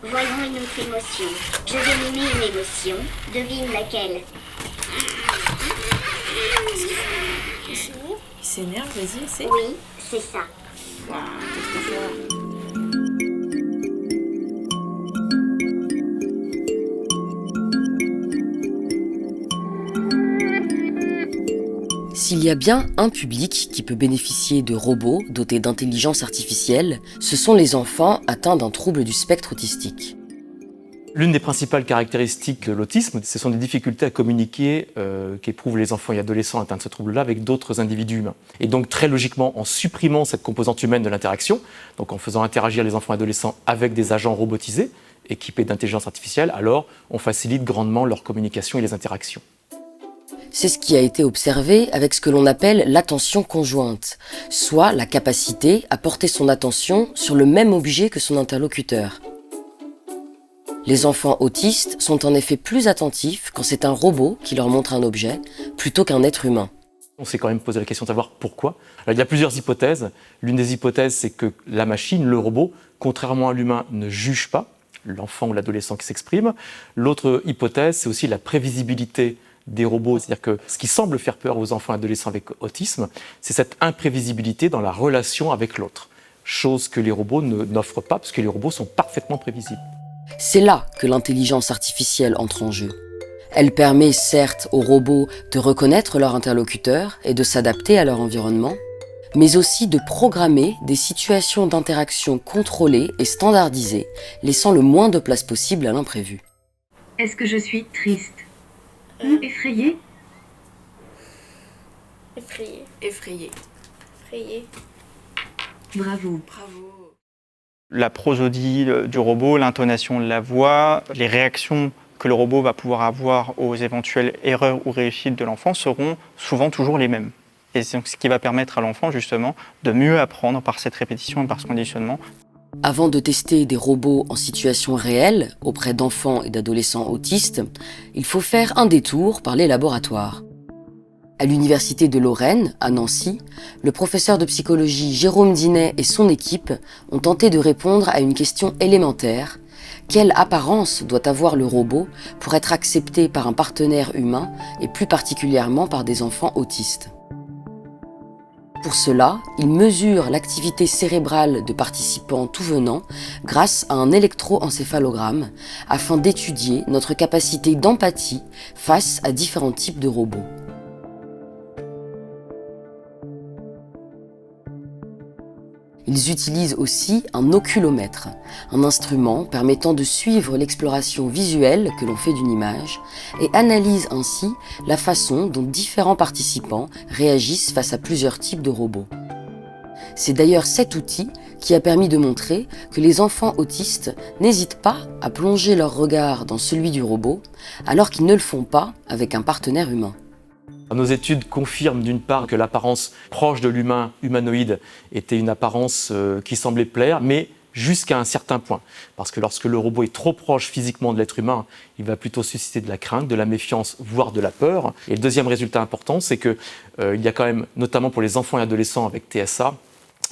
Voyons une autre émotion. Je vais nommer une émotion. Devine laquelle. Il s'énerve, vas-y, essaie. Oui, c'est ça. Waouh, t'es trop fort. S'il y a bien un public qui peut bénéficier de robots dotés d'intelligence artificielle, ce sont les enfants atteints d'un trouble du spectre autistique. L'une des principales caractéristiques de l'autisme, ce sont des difficultés à communiquer qu'éprouvent les enfants et adolescents atteints de ce trouble-là avec d'autres individus humains. Et donc très logiquement, en supprimant cette composante humaine de l'interaction, donc en faisant interagir les enfants et adolescents avec des agents robotisés, équipés d'intelligence artificielle, alors on facilite grandement leur communication et les interactions. C'est ce qui a été observé avec ce que l'on appelle l'attention conjointe, soit la capacité à porter son attention sur le même objet que son interlocuteur. Les enfants autistes sont en effet plus attentifs quand c'est un robot qui leur montre un objet, plutôt qu'un être humain. On s'est quand même posé la question de savoir pourquoi. Alors, il y a plusieurs hypothèses. L'une des hypothèses, c'est que la machine, le robot, contrairement à l'humain, ne juge pas l'enfant ou l'adolescent qui s'exprime. L'autre hypothèse, c'est aussi la prévisibilité des robots. C'est-à-dire que ce qui semble faire peur aux enfants et adolescents avec autisme, c'est cette imprévisibilité dans la relation avec l'autre. Chose que les robots n'offrent pas, parce que les robots sont parfaitement prévisibles. C'est là que l'intelligence artificielle entre en jeu. Elle permet certes aux robots de reconnaître leur interlocuteur et de s'adapter à leur environnement, mais aussi de programmer des situations d'interaction contrôlées et standardisées, laissant le moins de place possible à l'imprévu. Est-ce que je suis triste ou effrayée? Effrayé. Effrayé. Bravo. Bravo. La prosodie du robot, l'intonation de la voix, les réactions que le robot va pouvoir avoir aux éventuelles erreurs ou réussites de l'enfant seront souvent toujours les mêmes. Et c'est donc ce qui va permettre à l'enfant justement de mieux apprendre par cette répétition et par ce conditionnement. Avant de tester des robots en situation réelle auprès d'enfants et d'adolescents autistes, il faut faire un détour par les laboratoires. À l'université de Lorraine, à Nancy, le professeur de psychologie Jérôme Dinet et son équipe ont tenté de répondre à une question élémentaire. Quelle apparence doit avoir le robot pour être accepté par un partenaire humain et plus particulièrement par des enfants autistes ? Pour cela, ils mesurent l'activité cérébrale de participants tout venant grâce à un électroencéphalogramme afin d'étudier notre capacité d'empathie face à différents types de robots. Ils utilisent aussi un oculomètre, un instrument permettant de suivre l'exploration visuelle que l'on fait d'une image et analysent ainsi la façon dont différents participants réagissent face à plusieurs types de robots. C'est d'ailleurs cet outil qui a permis de montrer que les enfants autistes n'hésitent pas à plonger leur regard dans celui du robot alors qu'ils ne le font pas avec un partenaire humain. Nos études confirment d'une part que l'apparence proche de l'humain humanoïde était une apparence qui semblait plaire, mais jusqu'à un certain point. Parce que lorsque le robot est trop proche physiquement de l'être humain, il va plutôt susciter de la crainte, de la méfiance, voire de la peur. Et le deuxième résultat important, c'est qu'il y a quand même, notamment pour les enfants et adolescents avec TSA,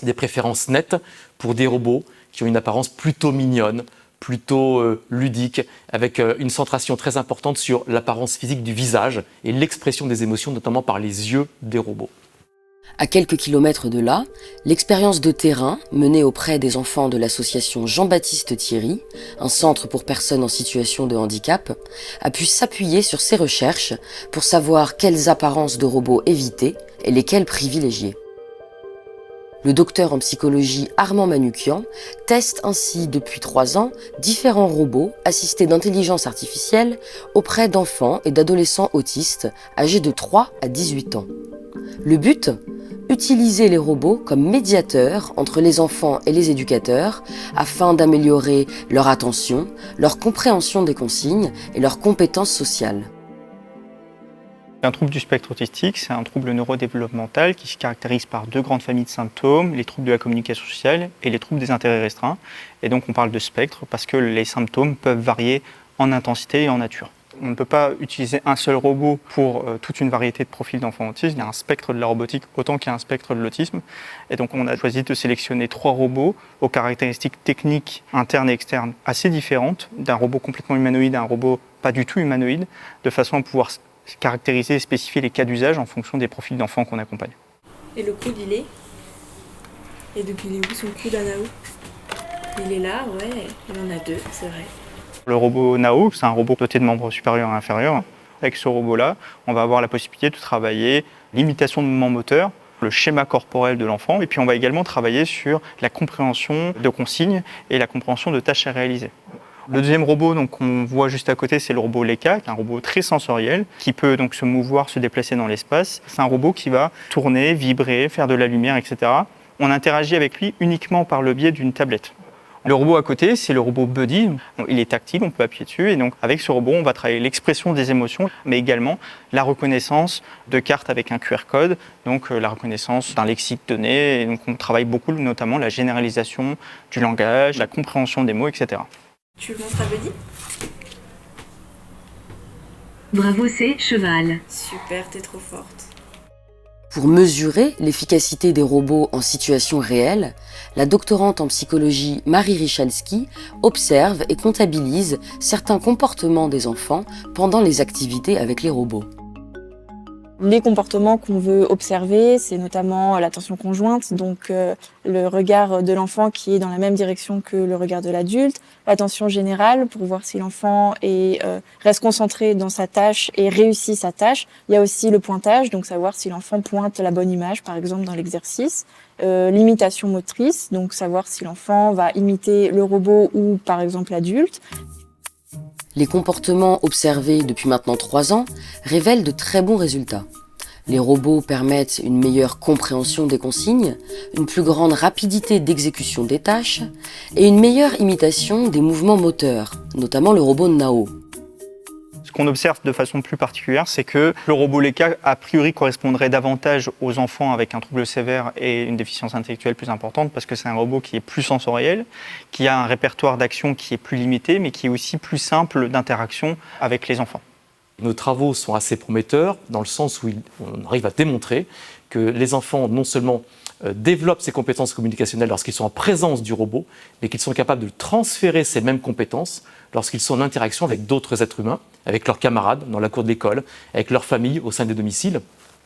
des préférences nettes pour des robots qui ont une apparence plutôt mignonne, plutôt ludique, avec une centration très importante sur l'apparence physique du visage et l'expression des émotions, notamment par les yeux des robots. À quelques kilomètres de là, l'expérience de terrain menée auprès des enfants de l'association Jean-Baptiste Thierry, un centre pour personnes en situation de handicap, a pu s'appuyer sur ces recherches pour savoir quelles apparences de robots éviter et lesquelles privilégier. Le docteur en psychologie Armand Manoukian teste ainsi depuis 3 ans différents robots assistés d'intelligence artificielle auprès d'enfants et d'adolescents autistes âgés de 3 à 18 ans. Le but ? Utiliser les robots comme médiateurs entre les enfants et les éducateurs afin d'améliorer leur attention, leur compréhension des consignes et leurs compétences sociales. Un trouble du spectre autistique, c'est un trouble neurodéveloppemental qui se caractérise par 2 grandes familles de symptômes, les troubles de la communication sociale et les troubles des intérêts restreints. Et donc on parle de spectre parce que les symptômes peuvent varier en intensité et en nature. On ne peut pas utiliser un seul robot pour toute une variété de profils d'enfants autistes. Il y a un spectre de la robotique autant qu'il y a un spectre de l'autisme. Et donc on a choisi de sélectionner 3 robots aux caractéristiques techniques internes et externes assez différentes, d'un robot complètement humanoïde à un robot pas du tout humanoïde, de façon à pouvoir caractériser et spécifier les cas d'usage en fonction des profils d'enfants qu'on accompagne. Et le coude, il est. Et donc, il est où son coude à Nao? Il est là, ouais. Il en a 2, c'est vrai. Le robot Nao, c'est un robot doté de membres supérieurs et inférieurs. Avec ce robot-là, on va avoir la possibilité de travailler l'imitation de mouvements moteurs, le schéma corporel de l'enfant, et puis on va également travailler sur la compréhension de consignes et la compréhension de tâches à réaliser. Le deuxième robot qu'on voit juste à côté, c'est le robot Leica, qui est un robot très sensoriel, qui peut donc se mouvoir, se déplacer dans l'espace. C'est un robot qui va tourner, vibrer, faire de la lumière, etc. On interagit avec lui uniquement par le biais d'une tablette. Le robot à côté, c'est le robot Buddy. Il est tactile, on peut appuyer dessus. Et donc, avec ce robot, on va travailler l'expression des émotions, mais également la reconnaissance de cartes avec un QR code, donc la reconnaissance d'un lexique donné. Et donc, on travaille beaucoup, notamment la généralisation du langage, la compréhension des mots, etc. Tu le montres à Buddy? Bravo, c'est cheval. Super, t'es trop forte. Pour mesurer l'efficacité des robots en situation réelle, la doctorante en psychologie Marie Richalski observe et comptabilise certains comportements des enfants pendant les activités avec les robots. Les comportements qu'on veut observer, c'est notamment l'attention conjointe, donc le regard de l'enfant qui est dans la même direction que le regard de l'adulte, l'attention générale pour voir si l'enfant reste concentré dans sa tâche et réussit sa tâche. Il y a aussi le pointage, donc savoir si l'enfant pointe la bonne image, par exemple dans l'exercice. L'imitation motrice, donc savoir si l'enfant va imiter le robot ou par exemple l'adulte. Les comportements observés depuis maintenant 3 ans révèlent de très bons résultats. Les robots permettent une meilleure compréhension des consignes, une plus grande rapidité d'exécution des tâches et une meilleure imitation des mouvements moteurs, notamment le robot Nao. Ce qu'on observe de façon plus particulière, c'est que le robot Leica, a priori, correspondrait davantage aux enfants avec un trouble sévère et une déficience intellectuelle plus importante, parce que c'est un robot qui est plus sensoriel, qui a un répertoire d'action qui est plus limité, mais qui est aussi plus simple d'interaction avec les enfants. Nos travaux sont assez prometteurs, dans le sens où on arrive à démontrer que les enfants, non seulement développent ces compétences communicationnelles lorsqu'ils sont en présence du robot, mais qu'ils sont capables de transférer ces mêmes compétences lorsqu'ils sont en interaction avec d'autres êtres humains, avec leurs camarades dans la cour de l'école, avec leur famille au sein des domiciles.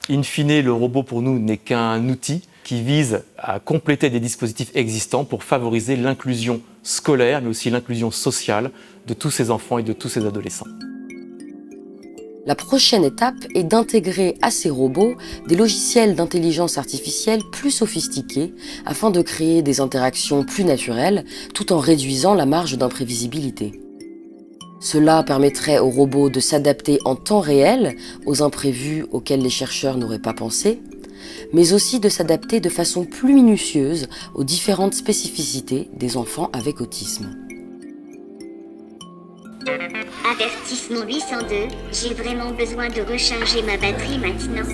In fine, le robot pour nous n'est qu'un outil qui vise à compléter des dispositifs existants pour favoriser l'inclusion scolaire, mais aussi l'inclusion sociale de tous ces enfants et de tous ces adolescents. La prochaine étape est d'intégrer à ces robots des logiciels d'intelligence artificielle plus sophistiqués afin de créer des interactions plus naturelles tout en réduisant la marge d'imprévisibilité. Cela permettrait aux robots de s'adapter en temps réel aux imprévus auxquels les chercheurs n'auraient pas pensé, mais aussi de s'adapter de façon plus minutieuse aux différentes spécificités des enfants avec autisme. Avertissement 802, j'ai vraiment besoin de recharger ma batterie maintenant.